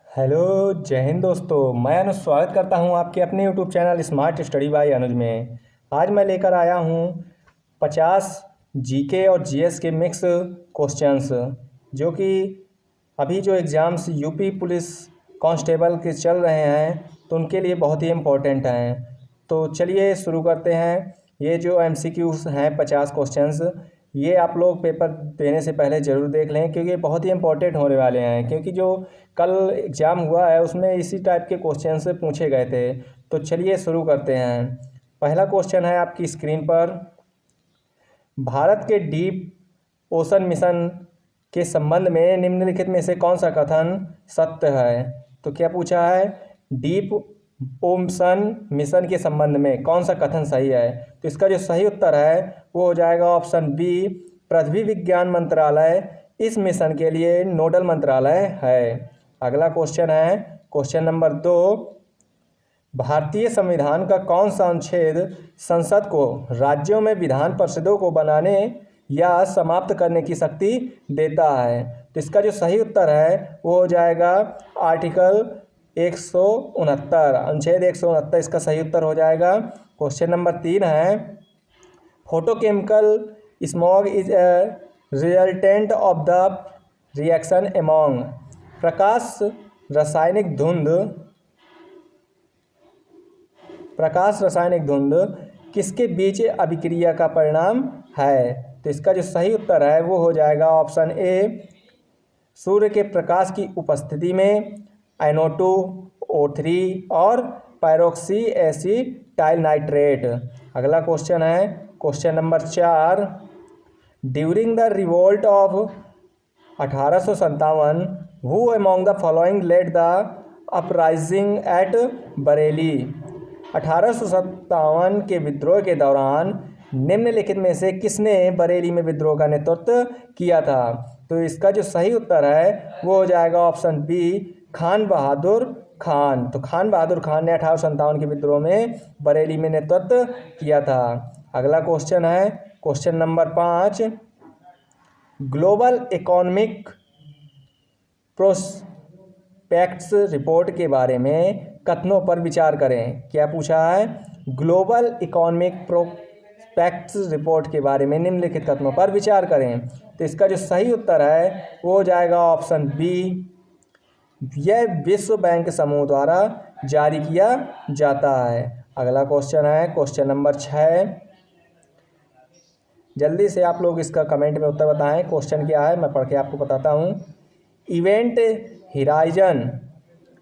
Hello, जय हिंद दोस्तों। मैं अनुज स्वागत करता हूं आपके अपने YouTube channel smart study by Anuj में। आज मैं लेकर आया हूं 50 जीके और जीएस के मिक्स क्वेश्चंस, जो कि अभी जो एग्ज़ाम्स यूपी पुलिस कांस्टेबल के चल रहे हैं तो उनके लिए बहुत ही इम्पोर्टेंट हैं। तो चलिए शुरू करते हैं। ये जो एमसीक्यूज हैं 50 क्वेश्चंस, ये आप लोग पेपर देने से पहले ज़रूर देख लें, क्योंकि ये बहुत ही इंपॉर्टेंट होने वाले हैं। क्योंकि जो कल एग्ज़ाम हुआ है उसमें इसी टाइप के क्वेश्चन से पूछे गए थे। तो चलिए शुरू करते हैं। पहला क्वेश्चन है आपकी स्क्रीन पर। भारत के डीप ओशन मिशन के संबंध में निम्नलिखित में से कौन सा कथन सत्य है? तो क्या पूछा है, डीप ओशन मिशन के संबंध में कौन सा कथन सही है? तो इसका जो सही उत्तर है वो हो जाएगा ऑप्शन बी, पृथ्वी विज्ञान मंत्रालय इस मिशन के लिए नोडल मंत्रालय है। अगला क्वेश्चन है क्वेश्चन नंबर 2। भारतीय संविधान का कौन सा अनुच्छेद संसद को राज्यों में विधान परिषदों को बनाने या समाप्त करने की शक्ति देता है? तो इसका जो सही उत्तर है वो हो जाएगा आर्टिकल 169, अनुच्छेद 169 इसका सही उत्तर हो जाएगा। क्वेश्चन नंबर 3 है, photochemical smog is a resultant of the reaction among. प्रकाश रासायनिक धुंध किसके बीच अभिक्रिया का परिणाम है? तो इसका जो सही उत्तर है वो हो जाएगा ऑप्शन ए, सूर्य के प्रकाश की उपस्थिति में NO2, O3 और पैरोक्सी एसिटाइल नाइट्रेट। अगला क्वेश्चन है question number 4। During the revolt of 1857 who among the following led the uprising at Bareilly. 1857 के विद्रोह के दौरान निम्नलिखित में से किसने बरेली में विद्रोह का नेतृत्व किया था? तो इसका जो सही उत्तर है वो हो जाएगा ऑप्शन बी, खान बहादुर खान। तो खान बहादुर खान ने 1857 के विद्रोह में बरेली में नेतृत्व किया था। अगला क्वेश्चन है question number 5। Global economic prospects report के बारे में कथनों पर विचार करें। क्या पूछा है? ग्लोबल इकोनॉमिक प्रोस्पेक्ट्स रिपोर्ट के बारे में निम्नलिखित कथनों पर विचार करें। तो इसका जो सही उत्तर है वो हो जाएगा ऑप्शन बी, यह विश्व बैंक समूह द्वारा जारी किया जाता है। अगला क्वेश्चन है क्वेश्चन नंबर 6। जल्दी से आप लोग इसका कमेंट में उत्तर बताएं। क्वेश्चन क्या है मैं पढ़ के आपको बताता हूँ। इवेंट हिराइजन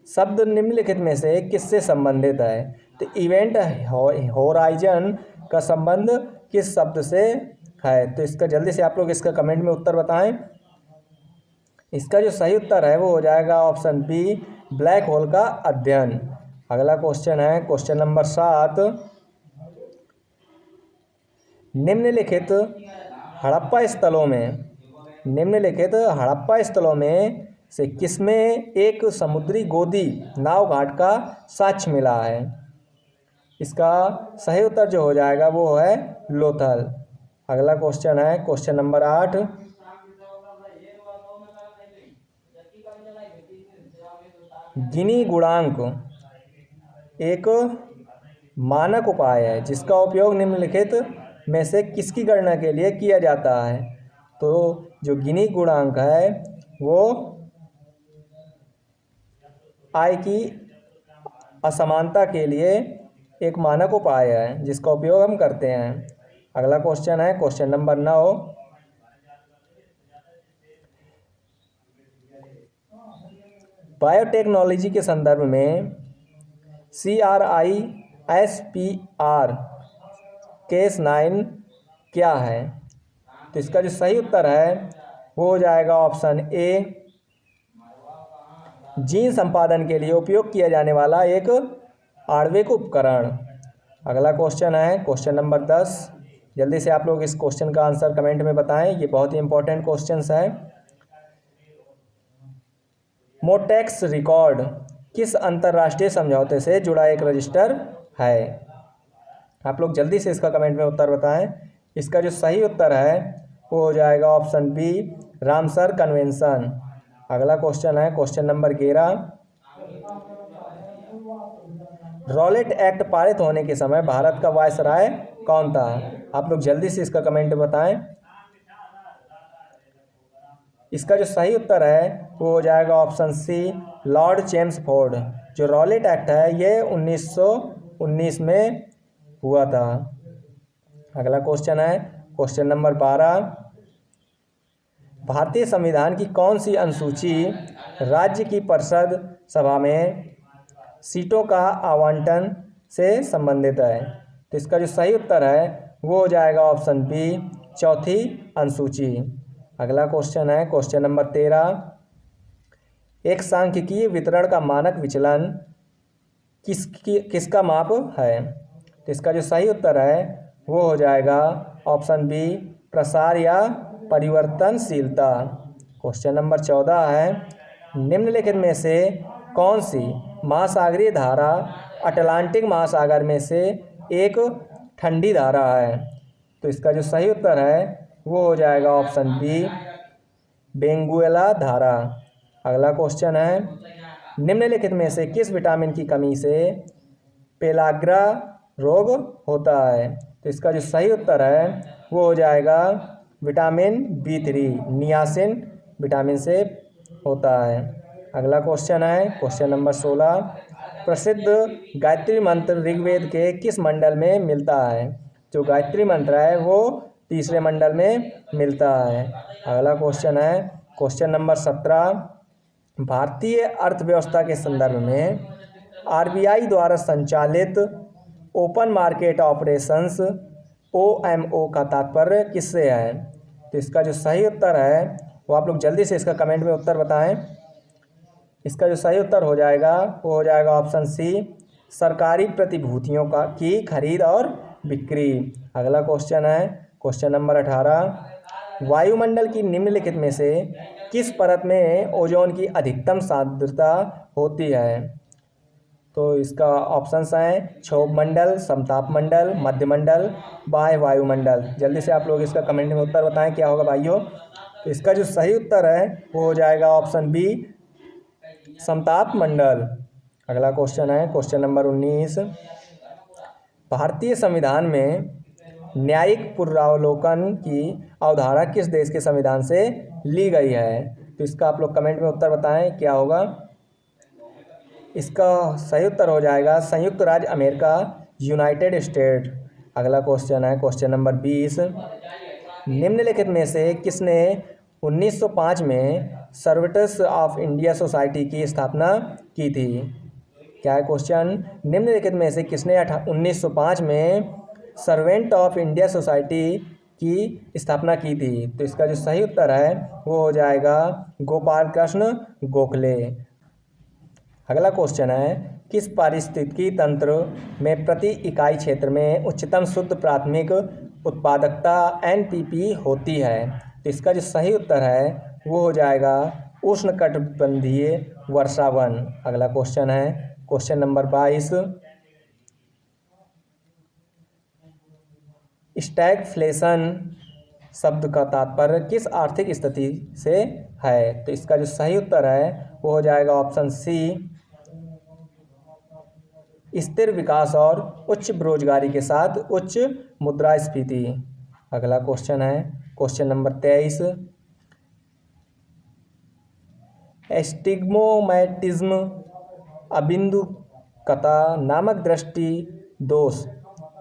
शब्द निम्नलिखित में से किससे संबंधित है? तो इवेंट होराइजन का संबंध किस शब्द से है? तो इसका जल्दी से आप लोग इसका कमेंट में उत्तर बताएं। इसका जो सही उत्तर है वो हो जाएगा ऑप्शन बी, ब्लैक होल का अध्ययन। अगला क्वेश्चन है क्वेश्चन नंबर 7। निम्नलिखित हड़प्पा स्थलों में से किसमें एक समुद्री गोदी नाव घाट का साक्ष्य मिला है? इसका सही उत्तर जो हो जाएगा वो है लोथल। अगला क्वेश्चन है क्वेश्चन नंबर 8। गिनी गुणांक एक मानक उपाय है जिसका उपयोग निम्नलिखित में से किसकी गणना के लिए किया जाता है? तो जो गिनी गुणांक है वो आय की असमानता के लिए एक मानक उपाय है जिसका उपयोग हम करते हैं। अगला क्वेश्चन है क्वेश्चन नंबर 9। बायोटेक्नोलॉजी के संदर्भ में CRISPR केस 9 क्या है? तो इसका जो सही उत्तर है वो हो जाएगा ऑप्शन ए, जीन संपादन के लिए उपयोग किया जाने वाला एक आणविक उपकरण। अगला क्वेश्चन है क्वेश्चन नंबर 10। जल्दी से आप लोग इस क्वेश्चन का आंसर कमेंट में बताएं, ये बहुत ही इंपॉर्टेंट क्वेश्चन है। मोटेक्स रिकॉर्ड किस अंतर्राष्ट्रीय समझौते से जुड़ा एक रजिस्टर है? आप लोग जल्दी से इसका कमेंट में उत्तर बताएं। इसका जो सही उत्तर है वो हो जाएगा ऑप्शन बी, रामसर कन्वेंशन। अगला क्वेश्चन है क्वेश्चन नंबर 11। रॉलेट एक्ट पारित होने के समय भारत का वायसराय कौन था? आप लोग जल्दी से इसका कमेंट बताएं। इसका जो सही उत्तर है वो हो जाएगा ऑप्शन सी, लॉर्ड चेम्सफोर्ड। जो रॉलेट एक्ट है ये 1919 में हुआ था। अगला क्वेश्चन है क्वेश्चन नंबर 12। भारतीय संविधान की कौन सी अनुसूची राज्य की परिषद सभा में सीटों का आवंटन से संबंधित है? तो इसका जो सही उत्तर है वो हो जाएगा ऑप्शन बी, चौथी अनुसूची। अगला क्वेश्चन है क्वेश्चन नंबर 13। एक सांख्यिकीय वितरण का मानक विचलन किसका माप है? तो इसका जो सही उत्तर है वो हो जाएगा ऑप्शन बी, प्रसार या परिवर्तनशीलता। क्वेश्चन नंबर 14 है, निम्नलिखित में से कौन सी महासागरीय धारा अटलांटिक महासागर में से एक ठंडी धारा है? तो इसका जो सही उत्तर है वो हो जाएगा ऑप्शन बी, बेंगुएला धारा। अगला क्वेश्चन है, निम्नलिखित में से किस विटामिन की कमी से पेलाग्रा रोग होता है? तो इसका जो सही उत्तर है वो हो जाएगा विटामिन B3, नियासिन विटामिन से होता है। अगला क्वेश्चन है क्वेश्चन नंबर 16। प्रसिद्ध गायत्री मंत्र ऋग्वेद के किस मंडल में मिलता है? जो गायत्री मंत्र है वो तीसरे मंडल में मिलता है। अगला क्वेश्चन है क्वेश्चन नंबर 17। भारतीय अर्थव्यवस्था के संदर्भ में RBI द्वारा संचालित ओपन मार्केट ऑपरेशंस OMO का तात्पर्य किससे है? तो इसका जो सही उत्तर है वो आप लोग जल्दी से इसका कमेंट में उत्तर बताएं। इसका जो सही उत्तर हो जाएगा वो हो जाएगा ऑप्शन सी, सरकारी प्रतिभूतियों की खरीद और बिक्री। अगला क्वेश्चन है क्वेश्चन नंबर 18। वायुमंडल की निम्नलिखित में से किस परत में ओजोन की अधिकतम सांद्रता होती है? तो इसका ऑप्शंस हैं क्षोभ मंडल, समताप मंडल, मध्यमंडल, बाह्य वायुमंडल। जल्दी से आप लोग इसका कमेंट में उत्तर बताएं क्या होगा भाइयों। तो इसका जो सही उत्तर है वो हो जाएगा ऑप्शन बी, समताप मंडल। अगला क्वेश्चन है क्वेश्चन नंबर 19। भारतीय संविधान में न्यायिक पुनरावलोकन की अवधारणा किस देश के संविधान से ली गई है? तो इसका आप लोग कमेंट में उत्तर बताएं क्या होगा। इसका सही उत्तर हो जाएगा संयुक्त राज्य अमेरिका, यूनाइटेड स्टेट। अगला क्वेश्चन है क्वेश्चन नंबर 20। निम्नलिखित में से किसने 1905 में सर्वेंट्स ऑफ इंडिया सोसाइटी की स्थापना की थी? क्या है क्वेश्चन, निम्नलिखित में से किसने 1905 में सर्वेंट ऑफ इंडिया सोसाइटी की स्थापना की थी? तो इसका जो सही उत्तर है वो हो जाएगा गोपाल कृष्ण गोखले। अगला क्वेश्चन है, किस पारिस्थितिकी तंत्र में प्रति इकाई क्षेत्र में उच्चतम शुद्ध प्राथमिक उत्पादकता NPP होती है? तो इसका जो सही उत्तर है वो हो जाएगा उष्णकटिबंधीय वर्षावन। अगला क्वेश्चन है क्वेश्चन नंबर 22। स्टैगफ्लेशन शब्द का तात्पर्य किस आर्थिक स्थिति से है? तो इसका जो सही उत्तर है वो हो जाएगा ऑप्शन सी, स्थिर विकास और उच्च बेरोजगारी के साथ उच्च मुद्रास्फीति। अगला क्वेश्चन है क्वेश्चन नंबर 23। एस्टिग्मोमैटिज्म अबिंदुकता नामक दृष्टि दोष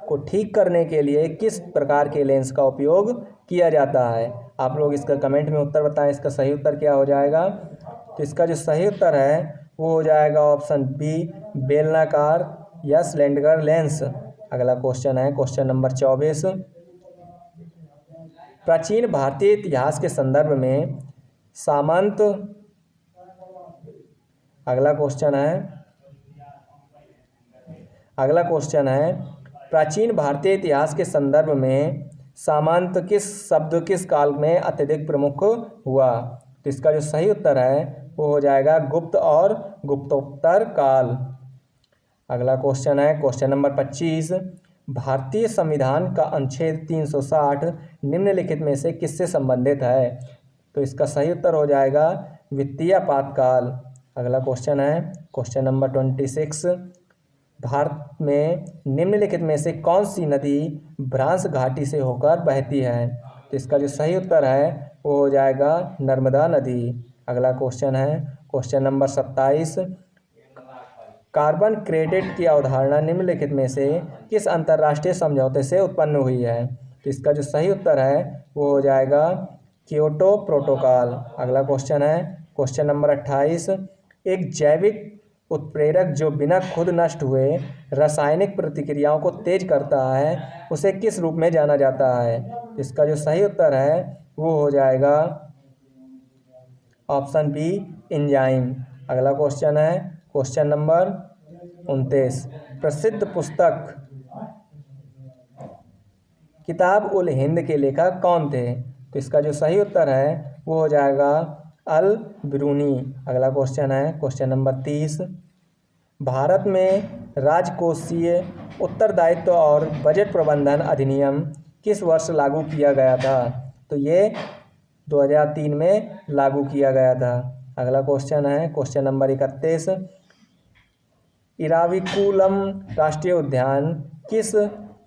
को ठीक करने के लिए किस प्रकार के लेंस का उपयोग किया जाता है? आप लोग इसका कमेंट में उत्तर बताएं, इसका सही उत्तर क्या हो जाएगा। तो इसका जो सही उत्तर है वो हो जाएगा ऑप्शन बी, बेलनाकार या सिलेंडर लेंस। अगला क्वेश्चन है क्वेश्चन नंबर 24। प्राचीन भारतीय इतिहास के संदर्भ में सामंत। अगला क्वेश्चन है प्राचीन भारतीय इतिहास के संदर्भ में सामंत किस शब्द किस काल में अत्यधिक प्रमुख हुआ? तो इसका जो सही उत्तर है वो हो जाएगा गुप्त और गुप्तोत्तर काल। अगला क्वेश्चन है क्वेश्चन नंबर 25। भारतीय संविधान का अनुच्छेद 360 निम्नलिखित में से किससे संबंधित है? तो इसका सही उत्तर हो जाएगा वित्तीय आपातकाल। अगला क्वेश्चन है क्वेश्चन नंबर 26। भारत में निम्नलिखित में से कौन सी नदी भ्रांस घाटी से होकर बहती है? तो इसका जो सही उत्तर है वो हो जाएगा नर्मदा नदी। अगला क्वेश्चन है क्वेश्चन नंबर 27। कार्बन क्रेडिट की अवधारणा निम्नलिखित में से किस अंतर्राष्ट्रीय समझौते से उत्पन्न हुई है? तो इसका जो सही उत्तर है वो हो जाएगा क्योटो प्रोटोकॉल। अगला क्वेश्चन है क्वेश्चन नंबर 28। एक जैविक उत्प्रेरक जो बिना खुद नष्ट हुए रासायनिक प्रतिक्रियाओं को तेज करता है उसे किस रूप में जाना जाता है? इसका जो सही उत्तर है वो हो जाएगा ऑप्शन बी एंजाइम। अगला क्वेश्चन है क्वेश्चन नंबर 29। प्रसिद्ध पुस्तक किताब उल हिंद के लेखक कौन थे? तो इसका जो सही उत्तर है वो हो जाएगा अल बिरूनी। अगला क्वेश्चन है क्वेश्चन नंबर 30। भारत में राजकोषीय उत्तरदायित्व और बजट प्रबंधन अधिनियम किस वर्ष लागू किया गया था? तो ये 2003 में लागू किया गया था। अगला क्वेश्चन है क्वेश्चन नंबर 31। इराविकुलम राष्ट्रीय उद्यान किस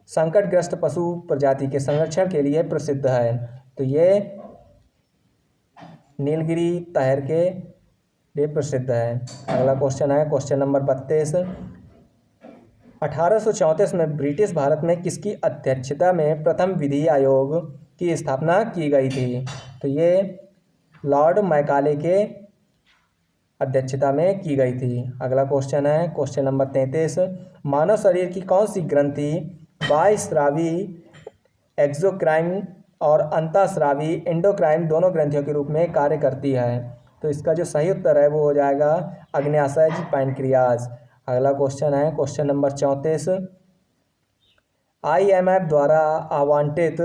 संकटग्रस्त पशु प्रजाति के संरक्षण के लिए प्रसिद्ध है? तो ये नीलगिरी तहर के लिए प्रसिद्ध है। अगला क्वेश्चन है क्वेश्चन नंबर 32। 1834 में ब्रिटिश भारत में किसकी अध्यक्षता में प्रथम विधि आयोग की स्थापना की गई थी? तो ये लॉर्ड मैकाले के अध्यक्षता में की गई थी। अगला क्वेश्चन है क्वेश्चन नंबर 33। मानव शरीर की कौन सी ग्रंथि बाह्यस्रावी एक्सोक्राइन और अंतःस्रावी एंडोक्राइन दोनों ग्रंथियों के रूप में कार्य करती है? तो इसका जो सही उत्तर है वो हो जाएगा अग्न्याशय पैनक्रियाज। अगला क्वेश्चन है क्वेश्चन नंबर 34। IMF द्वारा आवंटित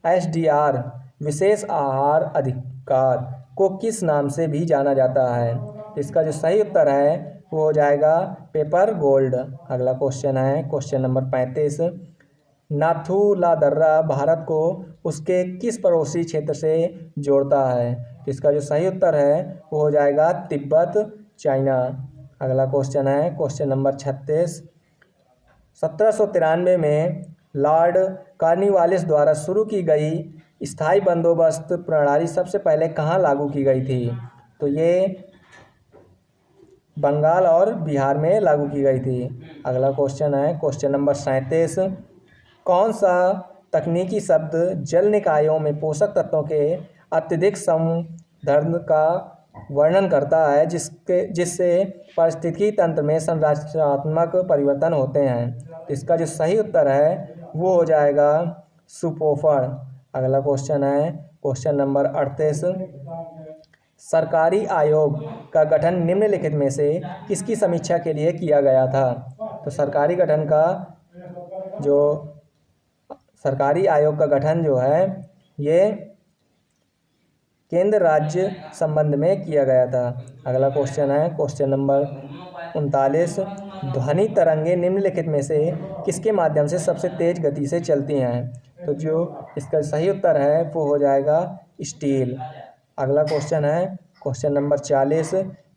SDR विशेष आहार अधिकार को किस नाम से भी जाना जाता है? इसका जो सही उत्तर है वो हो जाएगा पेपर गोल्ड। अगला क्वेश्चन है क्वेश्चन नंबर 35। नाथू ला दर्रा भारत को उसके किस पड़ोसी क्षेत्र से जोड़ता है? इसका जो सही उत्तर है वो हो जाएगा तिब्बत चाइना। अगला क्वेश्चन है क्वेश्चन नंबर 36। 1793 में लॉर्ड कॉर्नवालिस द्वारा शुरू की गई स्थायी बंदोबस्त प्रणाली सबसे पहले कहाँ लागू की गई थी? तो ये बंगाल और बिहार में लागू की गई थी। अगला क्वेश्चन है क्वेश्चन नंबर 37। कौन सा तकनीकी शब्द जल निकायों में पोषक तत्वों के अत्यधिक समधर्म का वर्णन करता है जिससे पारिस्थितिकी तंत्र में संरचनात्मक परिवर्तन होते हैं? इसका जो सही उत्तर है वो हो जाएगा सुपोफर। अगला क्वेश्चन है क्वेश्चन नंबर 38। सरकारी आयोग का गठन निम्नलिखित में से किसकी समीक्षा के लिए किया गया था? तो सरकारी आयोग का गठन जो है ये केंद्र राज्य संबंध में किया गया था। अगला क्वेश्चन है क्वेश्चन नंबर 39। ध्वनि तरंगे निम्नलिखित में से किसके माध्यम से सबसे तेज गति से चलती हैं? तो जो इसका सही उत्तर है वो हो जाएगा स्टील। अगला क्वेश्चन है क्वेश्चन नंबर 40।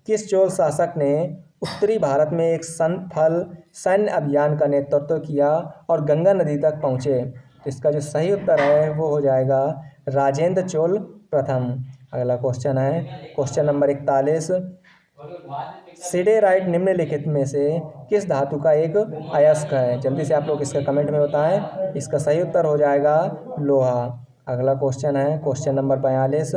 किस चोल शासक ने उत्तरी भारत में एक सफल सैन्य अभियान का नेतृत्व किया और गंगा नदी तक पहुँचे? तो इसका जो सही उत्तर है वो हो जाएगा राजेंद्र चोल प्रथम। अगला क्वेश्चन है क्वेश्चन नंबर 41। सिडेराइट निम्नलिखित में से किस धातु का एक अयस्क है? जल्दी से आप लोग इसका कमेंट में बताएं। इसका सही उत्तर हो जाएगा लोहा। अगला क्वेश्चन है क्वेश्चन नंबर 42।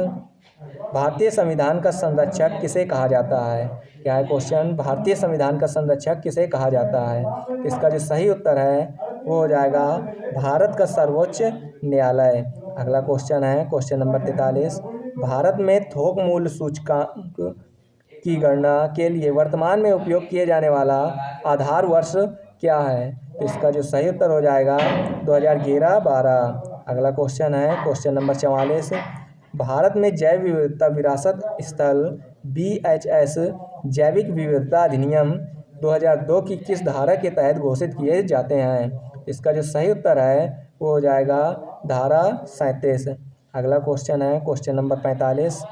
भारतीय संविधान का संरक्षक किसे कहा जाता है? क्या है क्वेश्चन? भारतीय संविधान का संरक्षक किसे कहा जाता है? इसका जो सही उत्तर है वो हो जाएगा भारत का सर्वोच्च न्यायालय। अगला क्वेश्चन है क्वेश्चन नंबर 43। भारत में थोक मूल्य सूचकांक की गणना के लिए वर्तमान में उपयोग किए जाने वाला आधार वर्ष क्या है? तो इसका जो सही उत्तर हो जाएगा 2011-12। अगला क्वेश्चन है क्वेश्चन नंबर 44। भारत में जैव विविधता विरासत स्थल BHS जैविक विविधता अधिनियम 2002 की किस धारा के तहत घोषित किए जाते हैं? इसका जो सही उत्तर है वो हो जाएगा धारा 37। अगला क्वेश्चन है क्वेश्चन नंबर 45।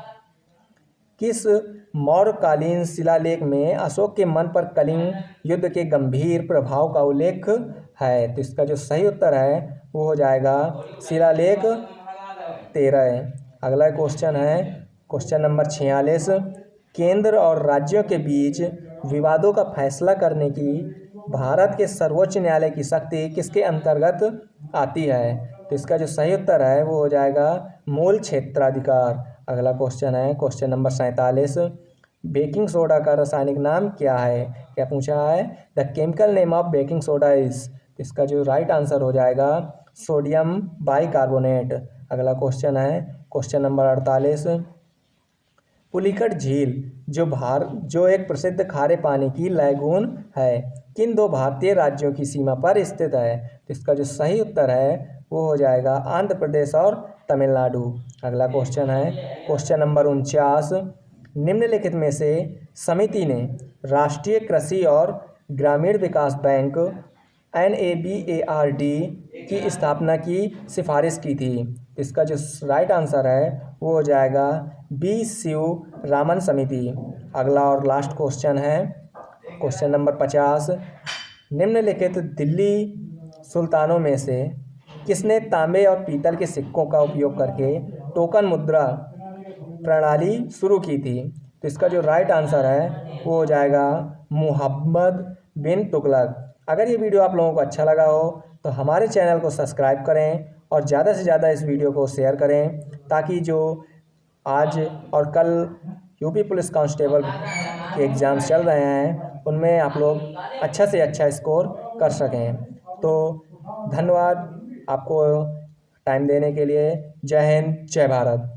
किस मौर्यकालीन शिलालेख में अशोक के मन पर कलिंग युद्ध के गंभीर प्रभाव का उल्लेख है? तो इसका जो सही उत्तर है वो हो जाएगा शिलालेख 13। अगला क्वेश्चन है क्वेश्चन नंबर 46। केंद्र और राज्यों के बीच विवादों का फैसला करने की भारत के सर्वोच्च न्यायालय की शक्ति किसके अंतर्गत आती है? तो इसका जो सही उत्तर है वो हो जाएगा मूल क्षेत्राधिकार। अगला क्वेश्चन है क्वेश्चन नंबर 47। बेकिंग सोडा का रासायनिक नाम क्या है? क्या पूछा है? The chemical name of baking soda is. इसका जो राइट आंसर हो जाएगा सोडियम बाइकार्बोनेट। अगला क्वेश्चन है क्वेश्चन नंबर 48। पुलिकट झील जो एक प्रसिद्ध खारे पानी की लैगून है, किन दो भारतीय राज्यों की सीमा पर स्थित है? तो इसका जो सही उत्तर है वो हो जाएगा आंध्र प्रदेश और तमिलनाडु। अगला क्वेश्चन है क्वेश्चन नंबर 49। निम्नलिखित में से समिति ने राष्ट्रीय कृषि और ग्रामीण विकास बैंक NABARD की स्थापना की सिफारिश की थी। इसका जो राइट आंसर है वो हो जाएगा बी शिवरामन समिति। अगला और लास्ट क्वेश्चन है क्वेश्चन नंबर 50। निम्नलिखित दिल्ली सुल्तानों में से किसने तांबे और पीतल के सिक्कों का उपयोग करके टोकन मुद्रा प्रणाली शुरू की थी? तो इसका जो राइट आंसर है वो हो जाएगा मुहम्मद बिन तुगलक। अगर ये वीडियो आप लोगों को अच्छा लगा हो तो हमारे चैनल को सब्सक्राइब करें और ज़्यादा से ज़्यादा इस वीडियो को शेयर करें, ताकि जो आज और कल यूपी पुलिस कांस्टेबल के एग्ज़ाम्स चल रहे हैं उनमें आप लोग अच्छा से अच्छा स्कोर कर सकें। तो धन्यवाद आपको टाइम देने के लिए। जय हिंद, जय भारत।